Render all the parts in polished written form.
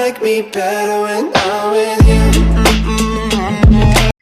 like me better when I'm with you.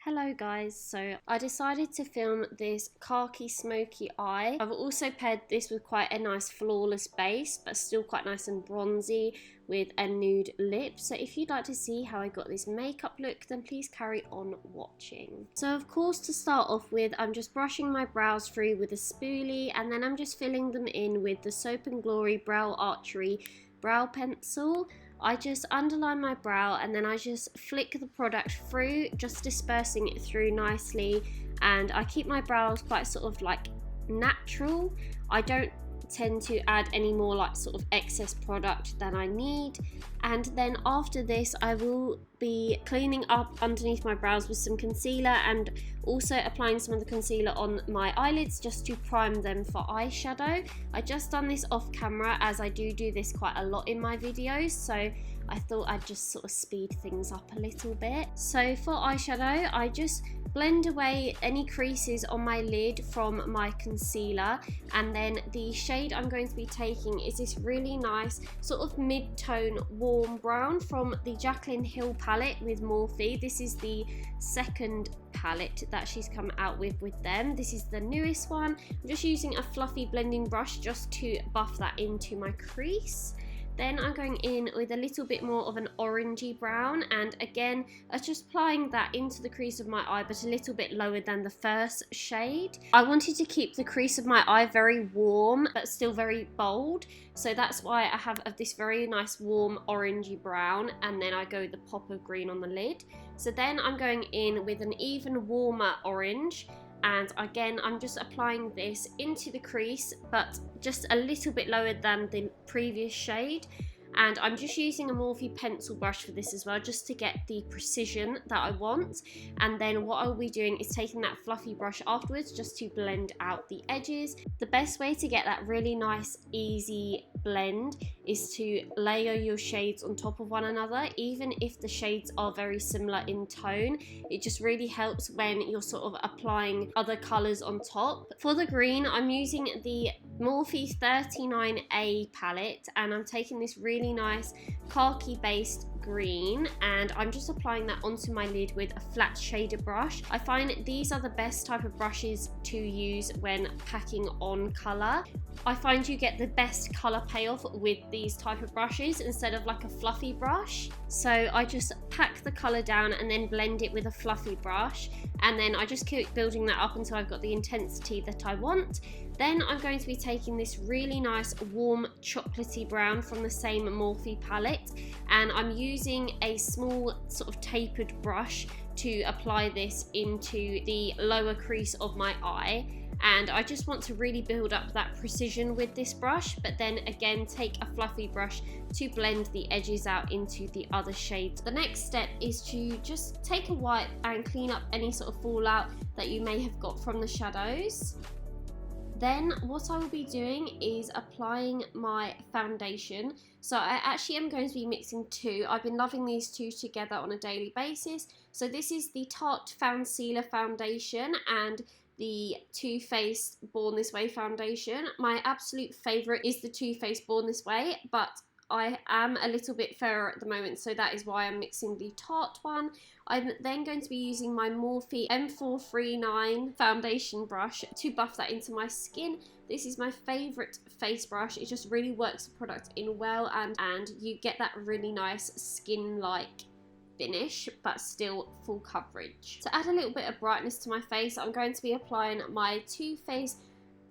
Hello guys, so I decided to film this khaki smoky eye. I've also paired this with quite a nice flawless base, but still quite nice and bronzy with a nude lip. So if you'd like to see how I got this makeup look, then please carry on watching. So of course, to start off with, I'm just brushing my brows through with a spoolie, and then I'm just filling them in with the Soap & Glory Brow Archery brow pencil. I just underline my brow and then I just flick the product through, just dispersing it through nicely, and I keep my brows quite sort of like natural. I don't tend to add any more like sort of excess product than I need. And then after this, I will be cleaning up underneath my brows with some concealer and also applying some of the concealer on my eyelids just to prime them for eyeshadow. I just done this off camera as I do this quite a lot in my videos, so I thought I'd just sort of speed things up a little bit. So for eyeshadow, I just blend away any creases on my lid from my concealer, and then the shade I'm going to be taking is this really nice sort of mid-tone warm brown from the Jaclyn Hill palette with Morphe. This is the second palette that she's come out with them. This is the newest one. I'm just using a fluffy blending brush just to buff that into my crease. Then I'm going in with a little bit more of an orangey brown, and again I'm just applying that into the crease of my eye, but a little bit lower than the first shade. I wanted to keep the crease of my eye very warm but still very bold, so that's why I have this very nice warm orangey brown, and then I go with the pop of green on the lid. So then I'm going in with an even warmer orange, and again I'm just applying this into the crease but just a little bit lower than the previous shade. And I'm just using a Morphe pencil brush for this as well, just to get the precision that I want. And then what I'll be doing is taking that fluffy brush afterwards just to blend out the edges. The best way to get that really nice easy blend is to layer your shades on top of one another, even if the shades are very similar in tone. It just really helps when you're sort of applying other colors on top. For the green, I'm using the Morphe 39A palette, and I'm taking this really nice khaki based green, and I'm just applying that onto my lid with a flat shader brush. I find these are the best type of brushes to use when packing on colour. I find you get the best colour payoff with these type of brushes instead of like a fluffy brush. So I just pack the colour down and then blend it with a fluffy brush, and then I just keep building that up until I've got the intensity that I want. Then I'm going to be taking this really nice warm chocolatey brown from the same Morphe palette, and I'm using a small sort of tapered brush to apply this into the lower crease of my eye. And I just want to really build up that precision with this brush, but then again take a fluffy brush to blend the edges out into the other shades. The next step is to just take a wipe and clean up any sort of fallout that you may have got from the shadows. Then what I will be doing is applying my foundation. So I actually am going to be mixing two. I've been loving these two together on a daily basis. So this is the Tarte Found Sealer foundation and the Too Faced Born This Way foundation. My absolute favourite is the Too Faced Born This Way, but I am a little bit fairer at the moment, so that is why I'm mixing the Tarte one. I'm then going to be using my Morphe M439 foundation brush to buff that into my skin. This is my favourite face brush. It just really works the product in well, and you get that really nice skin-like finish but still full coverage. To add a little bit of brightness to my face, I'm going to be applying my Too Faced,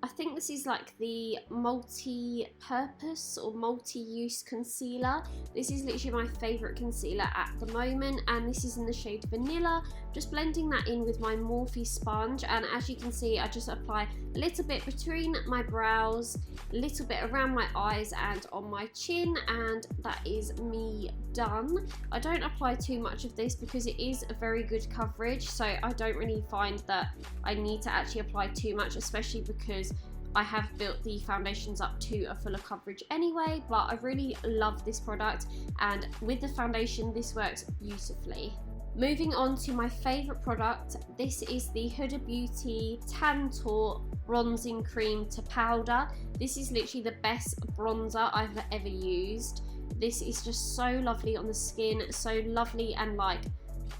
I think this is like the multi-purpose or multi-use concealer. This is literally my favourite concealer at the moment, and this is in the shade Vanilla. Just blending that in with my Morphe sponge, and as you can see, I just apply a little bit between my brows, a little bit around my eyes and on my chin, and that is me done. I don't apply too much of this because it is a very good coverage, so I don't really find that I need to actually apply too much, especially because I have built the foundations up to a fuller coverage anyway. But I really love this product, and with the foundation this works beautifully. Moving on to my favourite product, this is the Huda Beauty Tantour Bronzing Cream to Powder. This is literally the best bronzer I've ever used. This is just so lovely on the skin, so lovely, and like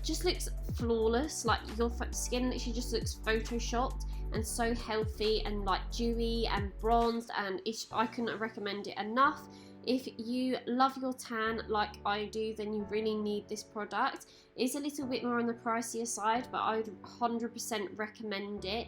just looks flawless. Like your skin literally just looks photoshopped and so healthy and like dewy and bronzed, and I couldn't recommend it enough. If you love your tan like I do, then you really need this product. It's a little bit more on the pricier side, but I would 100% recommend it.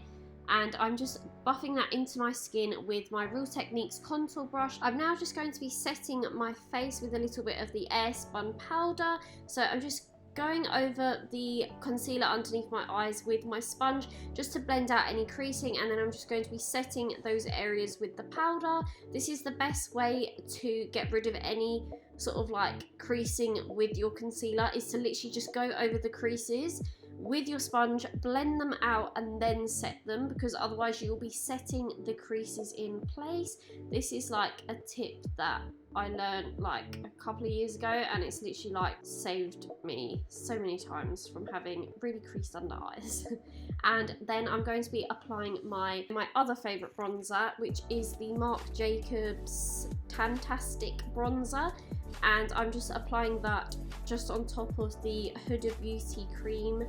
And I'm just buffing that into my skin with my Real Techniques contour brush. I'm now just going to be setting my face with a little bit of the Air Spun powder. So I'm just going over the concealer underneath my eyes with my sponge just to blend out any creasing, and then I'm just going to be setting those areas with the powder. This is the best way to get rid of any sort of like creasing with your concealer, is to literally just go over the creases with your sponge, blend them out and then set them, because otherwise you'll be setting the creases in place. This is like a tip that I learned like a couple of years ago, and it's literally like saved me so many times from having really creased under eyes. And then I'm going to be applying my other favourite bronzer, which is the Marc Jacobs Tantastic bronzer, and I'm just applying that just on top of the Huda Beauty cream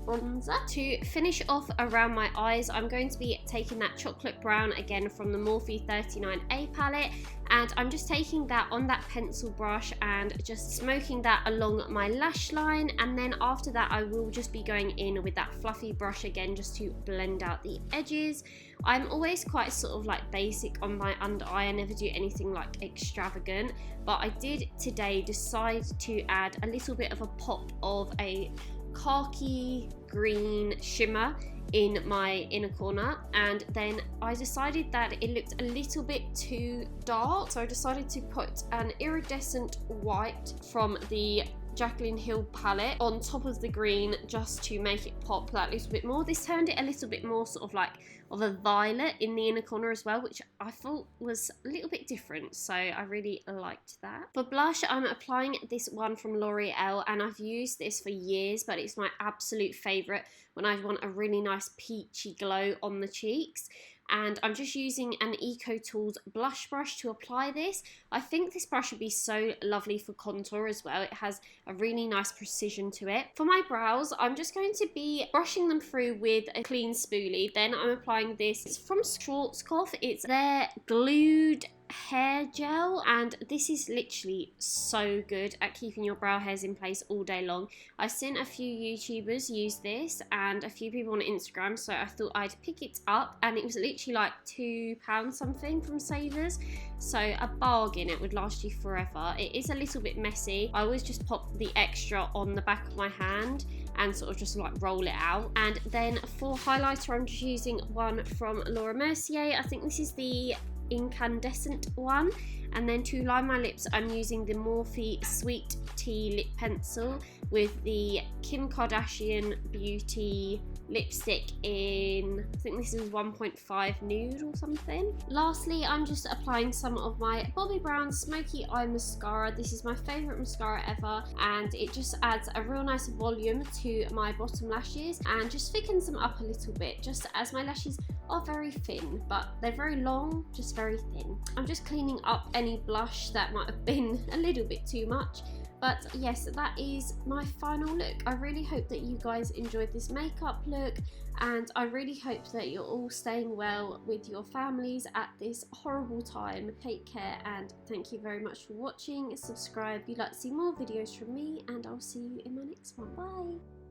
bronzer. To finish off around my eyes, I'm going to be taking that chocolate brown again from the Morphe 39A palette, and I'm just taking that on that pencil brush and just smoking that along my lash line, and then after that I will just be going in with that fluffy brush again just to blend out the edges. I'm always quite sort of like basic on my under eye. I never do anything like extravagant, but I did today decide to add a little bit of a pop of a khaki green shimmer in my inner corner, and then I decided that it looked a little bit too dark, so I decided to put an iridescent white from the Jaclyn Hill palette on top of the green just to make it pop that little bit more. This turned it a little bit more sort of like of a violet in the inner corner as well, which I thought was a little bit different, so I really liked that. For blush, I'm applying this one from L'Oreal, and I've used this for years, but it's my absolute favourite when I want a really nice peachy glow on the cheeks. And I'm just using an Eco Tools blush brush to apply this. I think this brush would be so lovely for contour as well. It has a really nice precision to it. For my brows, I'm just going to be brushing them through with a clean spoolie. Then I'm applying this. It's from Schwarzkopf. It's their glued hair gel, and this is literally so good at keeping your brow hairs in place all day long. I've seen a few YouTubers use this and a few people on Instagram, so I thought I'd pick it up, and it was literally like £2 something from Savers, so a bargain. It would last you forever. It is a little bit messy. I always just pop the extra on the back of my hand and sort of just like roll it out. And then for highlighter, I'm just using one from Laura Mercier. I think this is the incandescent one. And then to line my lips, I'm using the Morphe Sweet Tea lip pencil with the Kim Kardashian Beauty lipstick in, I think this is 1.5 nude or something. Lastly, I'm just applying some of my Bobbi Brown Smoky Eye Mascara. This is my favourite mascara ever, and it just adds a real nice volume to my bottom lashes and just thickens them up a little bit, just as my lashes are very thin, but they're very long, just very thin. I'm just cleaning up any blush that might have been a little bit too much. But yes, that is my final look. I really hope that you guys enjoyed this makeup look, and I really hope that you're all staying well with your families at this horrible time. Take care, and thank you very much for watching. Subscribe if you'd like to see more videos from me, and I'll see you in my next one. Bye!